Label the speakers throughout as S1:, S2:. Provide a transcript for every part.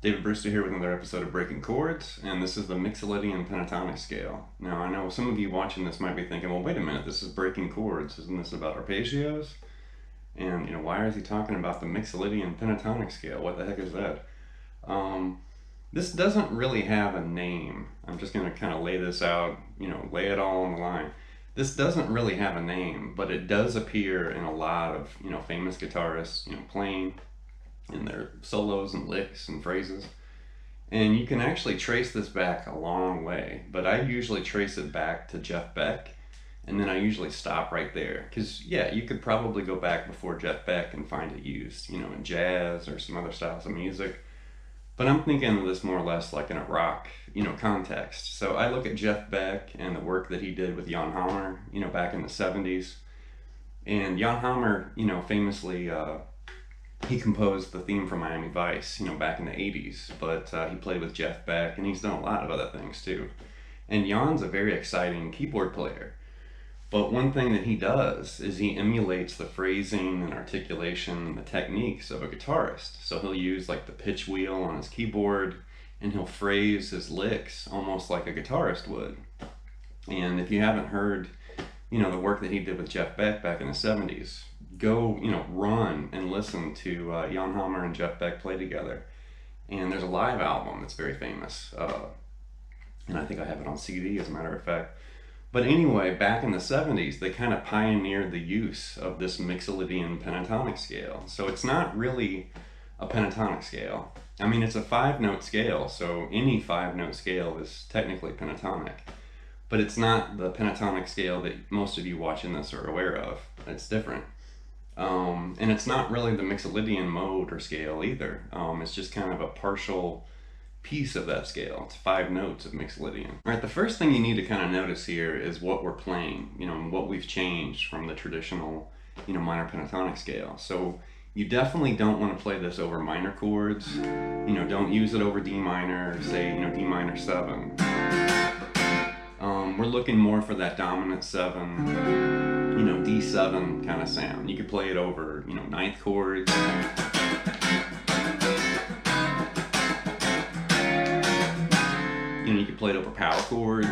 S1: David Brewster here with another episode of Breaking Chords, and this is the Mixolydian-Pentatonic Scale. Now, I know some of you watching this might be thinking, well, wait a minute, this is Breaking Chords. Isn't this about Arpeggios? And, why is he talking about the Mixolydian-Pentatonic Scale? What the heck is that? This doesn't really have a name. I'm just going to kind of lay this out, lay it all on the line. This doesn't really have a name, but it does appear in a lot of, famous guitarists, playing in their solos and licks and phrases. And you can actually trace this back a long way, but I usually trace it back to Jeff Beck, and then I usually stop right there. Because, yeah, you could probably go back before Jeff Beck and find it used, in jazz or some other styles of music. But I'm thinking of this more or less like in a rock, context. So I look at Jeff Beck and the work that he did with Jan Hammer, back in the 70s. And Jan Hammer, famously, he composed the theme for Miami Vice, back in the 80s, but he played with Jeff Beck, and he's done a lot of other things too. And Jan's a very exciting keyboard player, but one thing that he does is he emulates the phrasing and articulation and the techniques of a guitarist. So he'll use like the pitch wheel on his keyboard, and he'll phrase his licks almost like a guitarist would. And if you haven't heard, the work that he did with Jeff Beck back in the 70s, go, run and listen to Jan Hammer and Jeff Beck play together. And there's a live album that's very famous. And I think I have it on CD, as a matter of fact. But anyway, back in the 70s, they kind of pioneered the use of this Mixolydian-Pentatonic scale. So it's not really a pentatonic scale. I mean, it's a 5-note scale, so any 5-note scale is technically pentatonic. But it's not the pentatonic scale that most of you watching this are aware of. It's different. And it's not really the Mixolydian mode or scale either. It's just kind of a partial piece of that scale. It's 5 notes of Mixolydian. All right, the first thing you need to kind of notice here is what we're playing, and what we've changed from the traditional, minor pentatonic scale. So you definitely don't want to play this over minor chords. Don't use it over D minor, say, D minor 7. We're looking more for that dominant 7, D7 kind of sound. You could play it over, 9th chords. You could play it over power chords.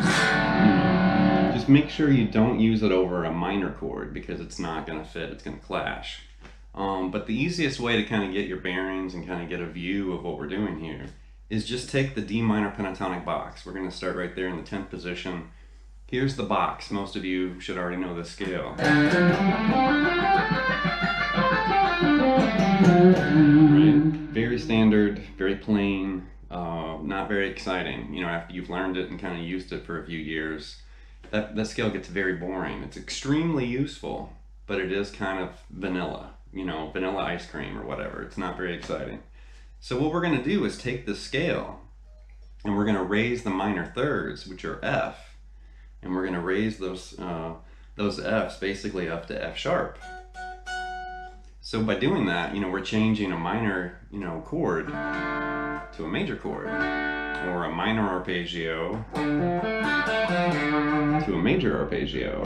S1: Just make sure you don't use it over a minor chord because it's not going to fit, it's going to clash. But the easiest way to kind of get your bearings and kind of get a view of what we're doing here is just take the D minor pentatonic box. We're going to start right there in the 10th position. Here's the box. Most of you should already know this scale. Right? Very standard, very plain, not very exciting. After you've learned it and kind of used it for a few years, that scale gets very boring. It's extremely useful, but it is kind of vanilla, vanilla ice cream or whatever. It's not very exciting. So what we're going to do is take this scale and we're going to raise the minor thirds, which are F, and we're going to raise those Fs basically up to F sharp. So by doing that, we're changing a minor, chord to a major chord, or a minor arpeggio to a major arpeggio.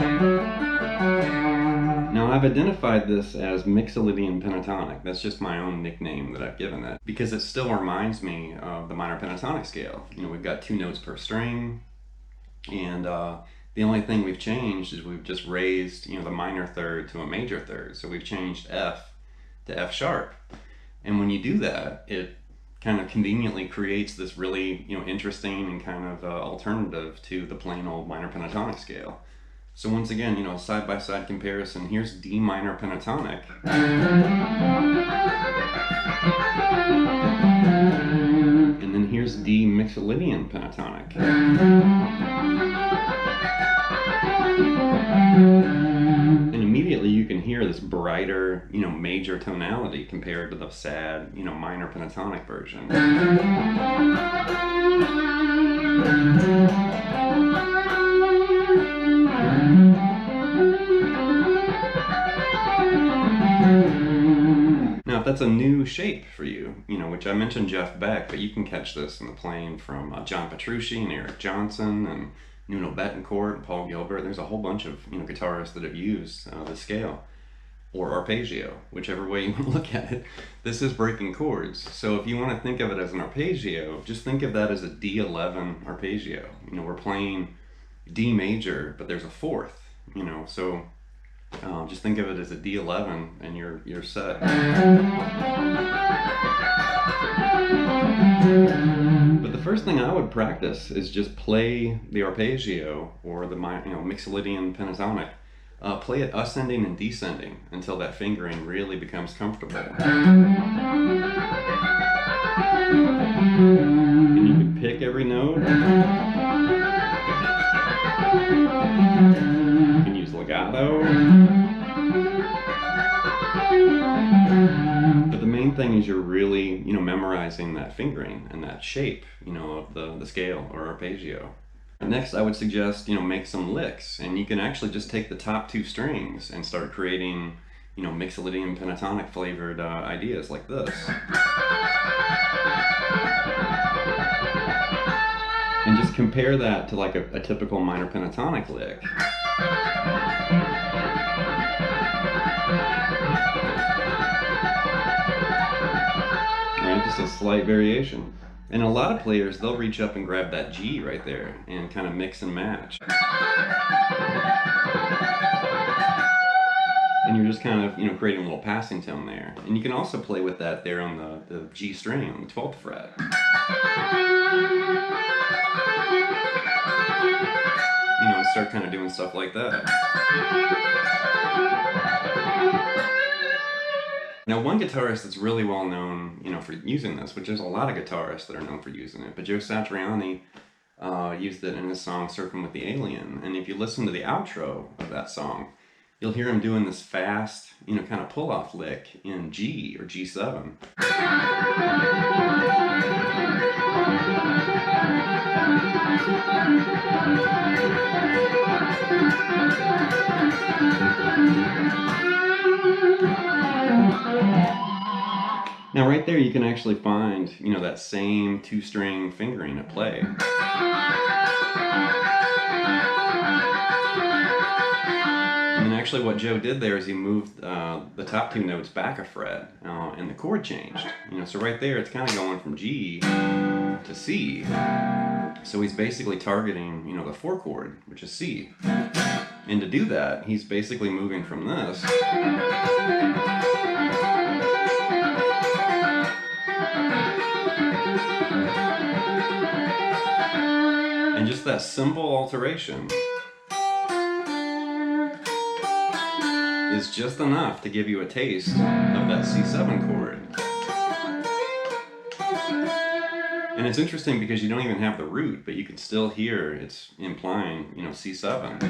S1: Now I've identified this as Mixolydian-Pentatonic. That's just my own nickname that I've given it, because it still reminds me of the minor pentatonic scale. We've got 2 notes per string, and the only thing we've changed is we've just raised, the minor third to a major third. So we've changed F to F sharp. And when you do that, it kind of conveniently creates this really, interesting and kind of alternative to the plain old minor pentatonic scale. So once again, side-by-side comparison, here's D minor pentatonic. And then here's D Mixolydian-Pentatonic. And immediately you can hear this brighter, major tonality compared to the sad, minor pentatonic version. Now, if that's a new shape for you, which I mentioned Jeff Beck, but you can catch this in the playing from John Petrucci and Eric Johnson and Nuno Bettencourt and Paul Gilbert. There's a whole bunch of guitarists that have used the scale. or arpeggio, whichever way you want to look at it. This is breaking chords. So if you want to think of it as an arpeggio, just think of that as a D11 arpeggio. You know, we're playing D major, but there's a fourth, you know, so just think of it as a D11 and you're set. But the first thing I would practice is just play the arpeggio or the Mixolydian-Pentatonic. Play it ascending and descending until that fingering really becomes comfortable. And you can pick every note. You can use legato. But the main thing is you're really, memorizing that fingering and that shape, of the scale or arpeggio. Next, I would suggest, make some licks, and you can actually just take the top two strings and start creating, Mixolydian-Pentatonic flavored ideas like this. And just compare that to like a typical minor pentatonic lick. Right, just a slight variation. And a lot of players, they'll reach up and grab that G right there and kind of mix and match. And you're just kind of, creating a little passing tone there. And you can also play with that there on the G string on the 12th fret. And start kind of doing stuff like that. Now, one guitarist that's really well known, for using this, which there's a lot of guitarists that are known for using it, but Joe Satriani used it in his song Surfing with the Alien. And if you listen to the outro of that song, you'll hear him doing this fast, kind of pull-off lick in G or G7. Now right there you can actually find, that same two-string fingering at play. And actually what Joe did there is he moved the top two notes back a fret and the chord changed. So right there it's kind of going from G to C. So he's basically targeting, the 4 chord, which is C. And to do that, he's basically moving from this and just that simple alteration is just enough to give you a taste of that C7 chord. And it's interesting because you don't even have the root, but you can still hear it's implying, C7.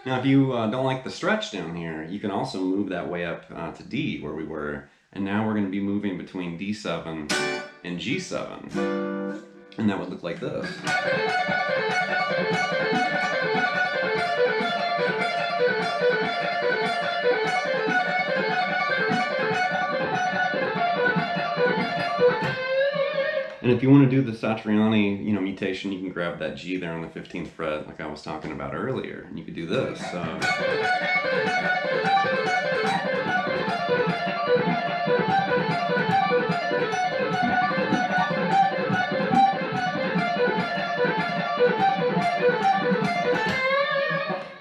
S1: Now, if you don't like the stretch down here, you can also move that way up to D, where we were. And now we're going to be moving between D7 and G7. And that would look like this. And if you want to do the Satriani, mutation, you can grab that G there on the 15th fret, like I was talking about earlier, and you could do this.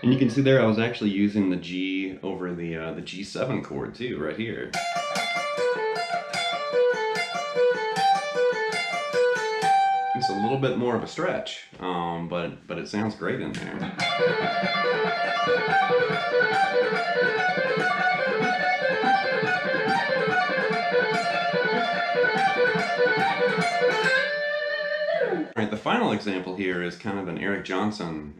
S1: And you can see there I was actually using the G over the G7 chord too, right here. It's a little bit more of a stretch, but it sounds great in there. Right, the final example here is kind of an Eric Johnson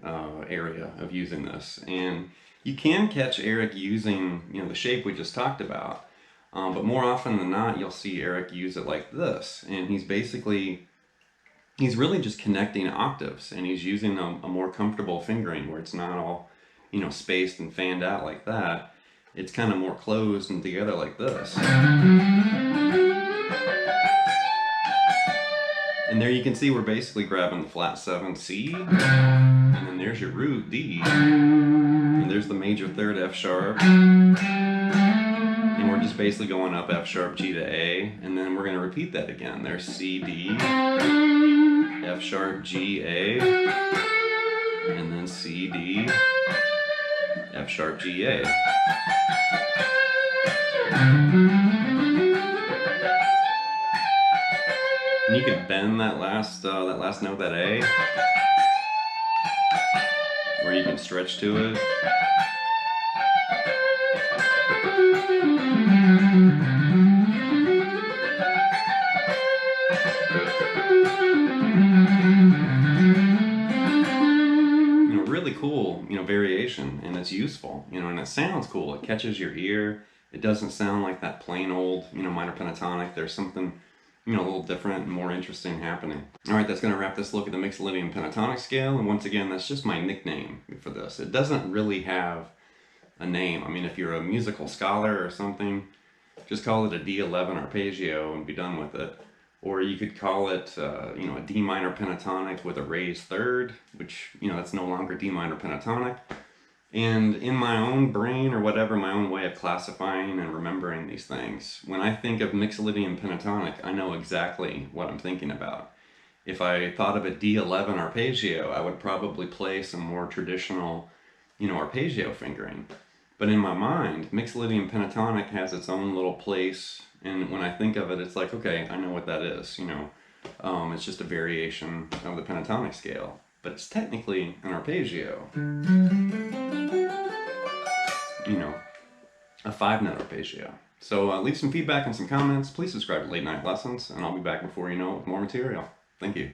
S1: area of using this, and you can catch Eric using the shape we just talked about, but more often than not you'll see Eric use it like this, and he's really just connecting octaves, and he's using a more comfortable fingering where it's not all spaced and fanned out like that. It's kind of more closed and together like this. And there you can see we're basically grabbing the flat 7 C, and then there there's your root D, and there's the major third F sharp, and we're just basically going up F sharp, G to A, and then we're going to repeat that again. There's C, D, F sharp, G, A, and then C, D, F sharp, G, A. And you could bend that last note, that A, or you can stretch to it. Really cool, variation, and it's useful, and it sounds cool. It catches your ear. It doesn't sound like that plain old, minor pentatonic. There's something, a little different and more interesting happening. All right, that's going to wrap this look at the Mixolydian-Pentatonic Scale. And once again, that's just my nickname for this. It doesn't really have a name. I mean, if you're a musical scholar or something, just call it a D11 arpeggio and be done with it. Or you could call it, a D minor pentatonic with a raised third, which, that's no longer D minor pentatonic. And in my own brain or whatever, my own way of classifying and remembering these things, when I think of Mixolydian-Pentatonic, I know exactly what I'm thinking about. If I thought of a D11 arpeggio, I would probably play some more traditional, arpeggio fingering. But in my mind, Mixolydian-Pentatonic has its own little place. And when I think of it, it's like, okay, I know what that is, It's just a variation of the pentatonic scale. But it's technically an arpeggio. A 5-note arpeggio. So leave some feedback and some comments. Please subscribe to Late Night Lessons, and I'll be back before you know it with more material. Thank you.